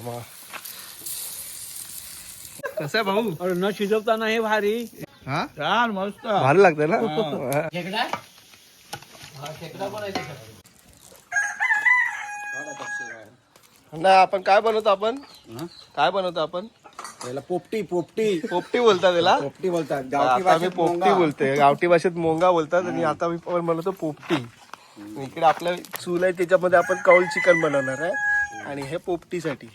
मग कसं आहे भाऊ? अरे न शिजवताना हे भारी. हा छान मस्त. भारी लागतंय ना. खेकडा खेकडा पण आहे त्याच्यात. नाही आपण काय बनवतो आपण काय बनवतो आपण त्याला पोपटी पोपटी पोपटी बोलतात त्याला. पोपटी बोलतात. गावठी आता आम्ही भाषेत पोपटी मोंगा. बोलतोय, गावठी भाषेत मोंगा बोलतात आणि आता मी पण बनवतो पोपटी. इकडे आपलं चूल आहे त्याच्यामध्ये आपण कौल चिकन बनवणार आहे आणि हे पोपटीसाठी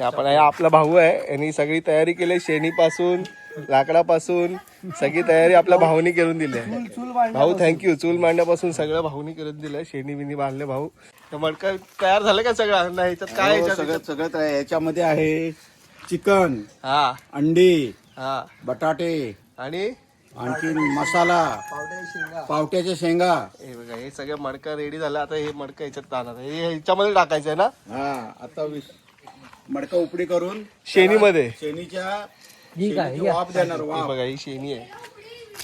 आपण हे आपला भाऊ आहे, यांनी सगळी तयारी केली शेणीपासून लाकडापासून सगळी तयारी आपल्या भाऊनी करून दिली आहे. भाऊ थँक्यू. चूल मांडण्यापासून सगळं भाऊनी करून दिलंय. शेणी बिनी बांधले भाऊ. तर मडका तयार झालं का सगळं? नाही तर काय हो, सगळं सगळं तयार आहे. याच्यामध्ये आहे चिकन, हा अंडी, हा बटाटे, आणि आणखी मसाला, पावट्याच्या शेंगा. हे बघा हे सगळं मडका रेडी झालं. आता हे मडका याच्यात जाणार आहे. हे ह्याच्यामध्ये टाकायचं आहे ना हा आता मडका उपडी करून शेणीमध्ये. शेणीच्या ठीक आहे, शेणीची वाफ देणार. हे वाफ बघा ही शेणी आहे.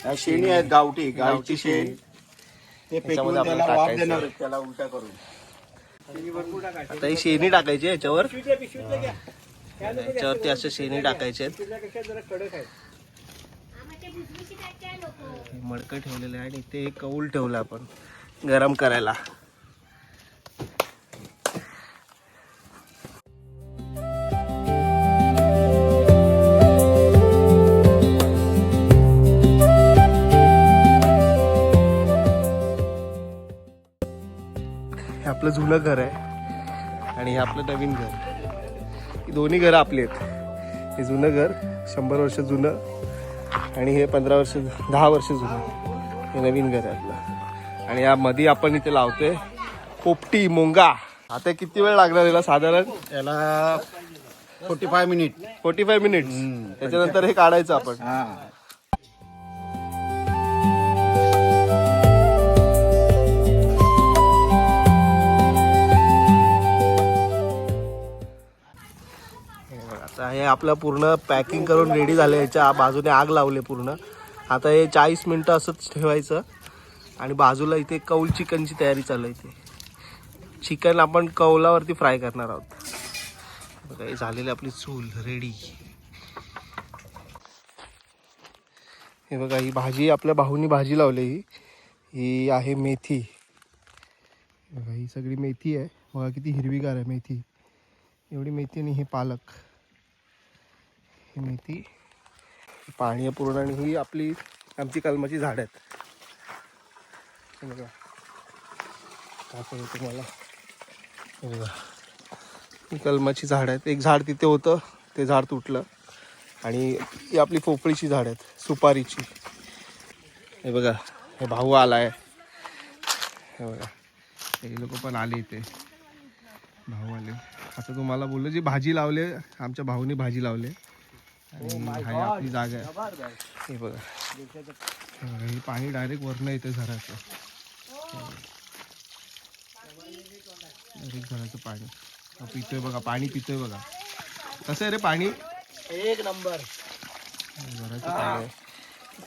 ह्या शेणी आहेत गावठी गावठी शेण. ते त्याच्यामध्ये फेकून आपल्याला त्याला वाफ टाकायचं. देणार त्याला उलटा करून. आता ही शेणी टाकायची याच्यावर. याच्यावरती असं शेणी टाकायचे. मडकं ठेवलेलं आहे आणि ते कौल ठेवलं आपण गरम करायला. हे आपलं जुनं घर आहे आणि हे आपलं नवीन घर. ही दोन्ही घरं आपली आहेत. हे जुनं घर 100 वर्ष जुनं आणि हे 15 वर्ष 10 वर्ष जुनं हे नवीन घर आहे आपलं. आणि या मध्ये आपण इथे लावतोय पोपटी मोंगा. आता किती वेळ लागणार याला साधारण? याला 45 मिनिट. 45 मिनिट्स. त्याच्यानंतर हे काढायचं आपण. हा आता हे आपलं पूर्ण पॅकिंग करून रेडी झालं. याच्या बाजूने आग लावले पूर्ण. आता हे 40 मिनिटं असंच ठेवायचं आणि बाजूला इथे कौल चिकनची तयारी चालू आहे. इथे चिकन आपण कौलावरती फ्राय करणार आहोत. बघा हे झालेली आपली चूल रेडी. हे बघा ही भाजी आपल्या भाऊनी भाजी लावली. ही आहे मेथी. बघा ही सगळी मेथी आहे. बघा किती हिरवीगार आहे मेथी. एवढी मेथी आणि हे पालक. ही मेथी पाणी आहे पूर्ण आणि ही आपली आमची कलमाची झाड आहेत. हे बघा दाखवतो तुम्हाला. हे बघा ही कलमाची झाड आहेत. एक झाड तिथे होतं ते झाड तुटलं आणि ही आपली पोपळीची झाड आहेत सुपारीची. हे बघा हे भाऊ आलाय. हे बघा हे लोक पण आले इथे. भाऊ आले. आता तुम्हाला बोललो जी भाजी लावले आमच्या भाऊनी भाजी लावले आणि हा आपली जागा आहे. हे बघा हे पाणी डायरेक्ट वरनं येतं घराचं. डायरेक्ट घराचं पाणी पितोय बघा. पाणी पितोय बघा. कसं आहे रे पाणी? एक नंबर. घराचं पाणी आहे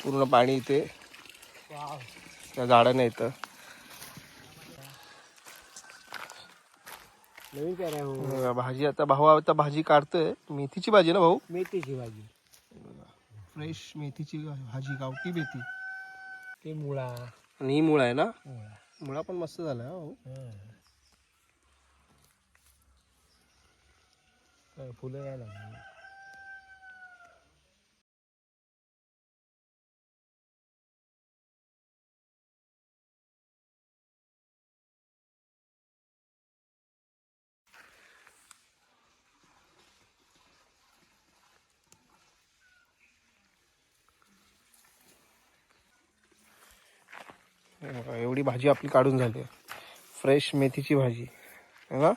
पूर्ण. पाणी इथे त्या झाडाने येतं. नवीन काय रे हो? भाजी आता भाऊ आता भाजी काढतोय. मेथीची भाजी ना भाऊ? मेथीची भाजी. फ्रेश मेथीची भाजी गावठी मेथी. ते मुळा. आणि ही मुळा आहे ना? मुळा पण मस्त झाला हो. फुलं यायला लागली. एवढी भाजी आपली काढून झाली. फ्रेश मेथीची भाजी है ना?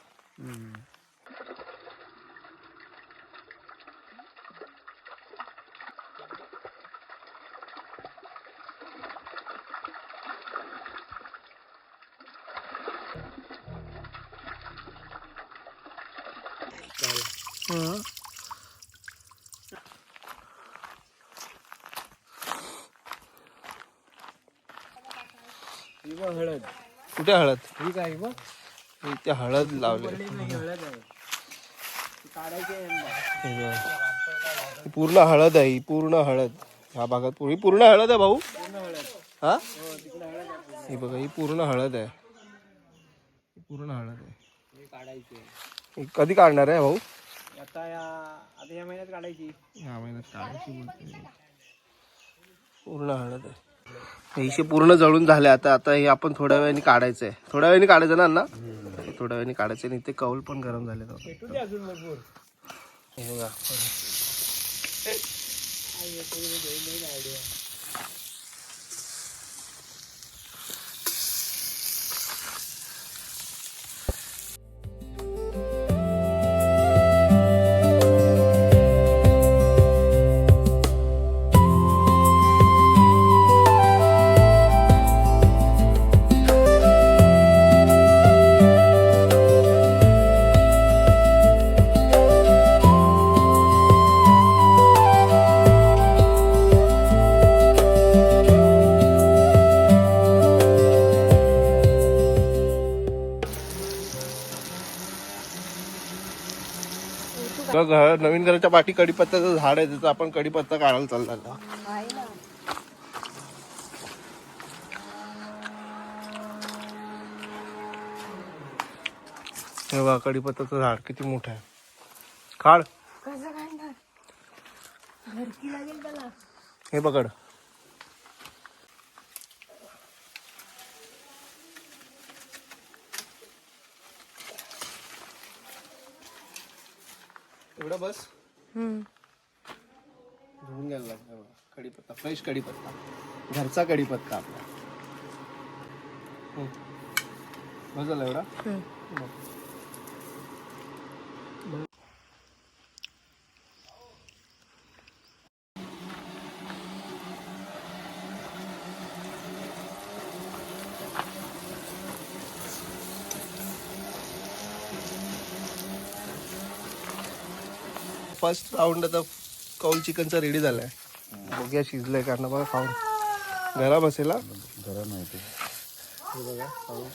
हळद. कुठे हळद? ही काय बघ. इथे हळद लावले. हळद आहे. हे बघा. ही पूर्ण हळद आहे, ही पूर्ण हळद. ह्या भागात पूर्ण हळद आहे भाऊ. हा ही बघा, ही पूर्ण हळद आहे, पूर्ण हळद आहे. ही कधी काढणार आहे भाऊ? आता या महिन्यात काढायची. ह्या महिन्यात काढायची बोलते. पूर्ण हळद आहे. हिशे पूर्ण जळून झाले. आता हे आपण थोड्या वेळाने काढायचं आहे. थोड्या वेळाने काढायचं ना अण्णा? थोड्या वेळाने काढायचं. आणि ते कौल पण गरम झाले. अजून भरपूर. हे बघा. नवीन घराच्या पाठी कडीपत्त्याचं झाड आहे, त्याचं आपण कडीपत्ता काढायला चालला. हे बघा, कडीपत्त्याचं झाड किती मोठं आहे. काढ. हे पकड. एवढं बस. धुवून घ्यायला लागतं. कढीपत्ता, फ्रेश कढीपत्ता, घरचा कढीपत्ता आपला. बस झाला एवढा. फर्स्ट राऊंड आता कौल चिकनचा रेडी झालाय. बघूया शिजलंय का ना. बघा खाऊन. गरम असेल हा. गरम आहे ते. हे बघा खाऊन.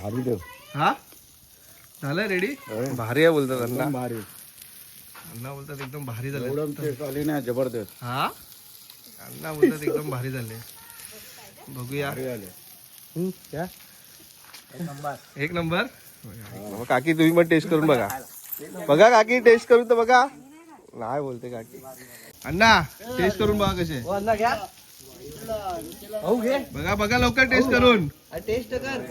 भारी देव. हा झालं रेडी. भारी आहे बोलतात अण्णा. भारी. अण्णा बोलतात एकदम भारी झाले. आली ना जबरदस्त. हा अण्णा बोलतात एकदम भारी झाले. बघूया. एक नंबर. काकी तुम्ही पण टेस्ट करून बघा. बघा काकी टेस्ट करून तर बघा. नाही बोलते काकी. अण्णा टेस्ट करून बघा कसे. बघा बघा लवकर टेस्ट करून. टेस्ट कर.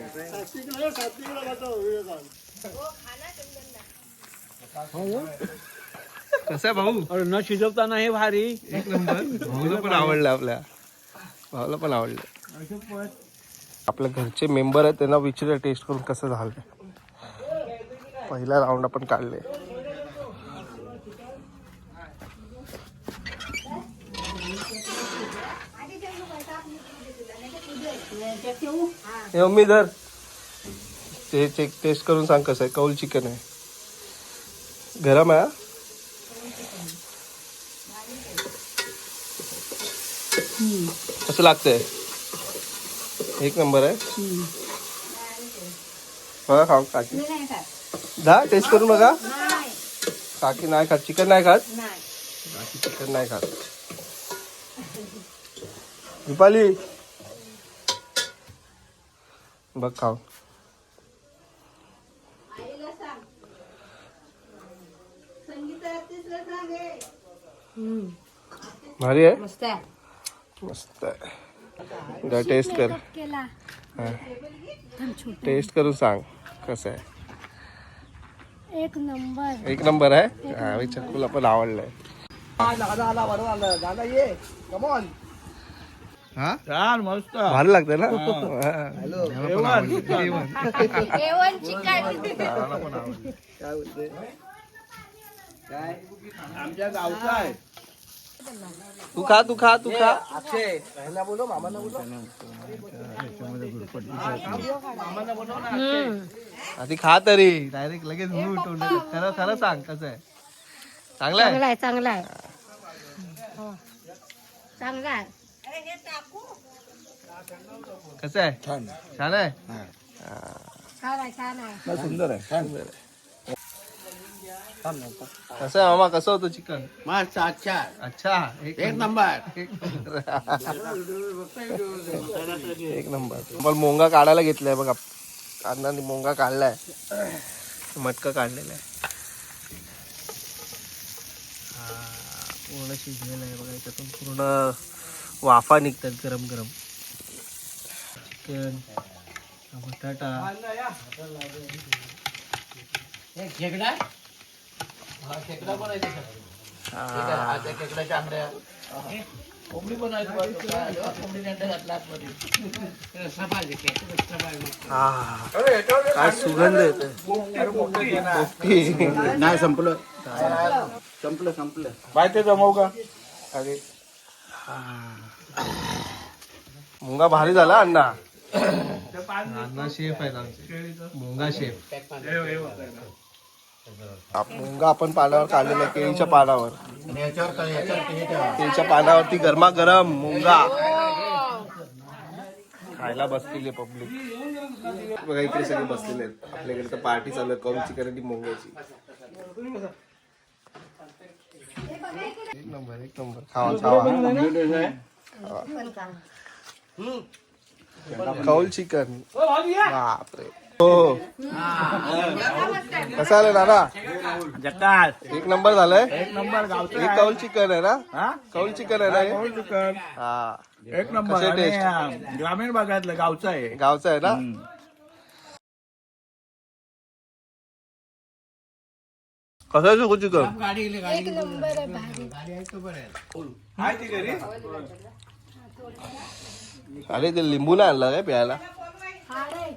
कसं आहे भाऊ? न शिजवताना हे भारी. एक नंबर. भाऊला पण आवडलं. आपल्या भाऊला पण आवडलं. आपल्या घरचे मेंबर आहेत त्यांना विचार टेस्ट करून कसं झालं. पहिला राऊंड आपण काढले. मम्मी धर. ते चेक टेस्ट करून सांग कसं आहे. कौल चिकन आहे. गरम आहे. कसं लागतंय. एक नंबर आहे. बघा खाऊ काकी. दा टेस्ट करून बघा. काकी नाही खात चिकन. नाही खात काकी चिकन नाही खात. दीपाली बघ खाऊ. भारी आहे. मस्त आहे. टेस्ट कर. टेस्ट करून सांग कसं आहे. एक नंबर. एक नंबर आहे. हा चक्कूला पण आवडलंय. हा मस्त भारी लागतंय ना. जेवण चिकन. आमच्या गावचा आहे. तू खा तू खा तू खा. अक्षय बोलो मामाला बोलो. आधी खा तरी. डायरेक्ट लगेच खरं खरं सांग कसं आहे. चांगलं आहे. चांगला आहे. चांगला आहे. कसं आहे. छान आहे. छान आहे छान आहे सुंदर आहे कसं आहे मामा, कसं होतं चिकन? मस्त अच्छा अच्छा, एक नंबर एक नंबर. मला मोंगा काढायला घेतलाय बघा, अण्णांनी मोंगा काढलाय, मटका काढलेला आहे. पूर्ण शिजलेलं आहे बघा, याच्यातून पूर्ण वाफा निघतात गरम गरम. चिकन, बटाटा, काय सुगंध येतोय. नाही संपलं संपलं संपलं माहिती जमव का अरे मुंगा भारी झाला अण्णा. अण्णा शेफ आहेत आमचे, मुंगा शेफ. मुंगा आपण पानावर काढलेला, केळीच्या पानावर, आणि याच्यावर केळीच्या पानावरती गरमागरम मुंगा खायला बसलेले पब्लिक बघा. इकडे सगळे बसलेले आहेत. आपल्याकडे तर पार्टी चालू आहे, कौल चिकन आणि मुंग्याची. एक नंबर एक नंबर. खावा खावा. कौल चिकन, बापरे. हो कसं आलं दादा? जकात एक नंबर झालंय. एक नंबर गावचं हे कौल चिकन आहे ना? हा कौल चिकन आहे ना हे? कौल चिकन हा, एक नंबर. कसे आणि, टेस्ट? ग्रामीण भागातलं गावचं आहे. गावचं आहे ना? कसं आहे सुकू चिकन? एक नंबर आहे भारी. अरे ते लिंबू नाही आणला काय प्यायला? हाड आहे.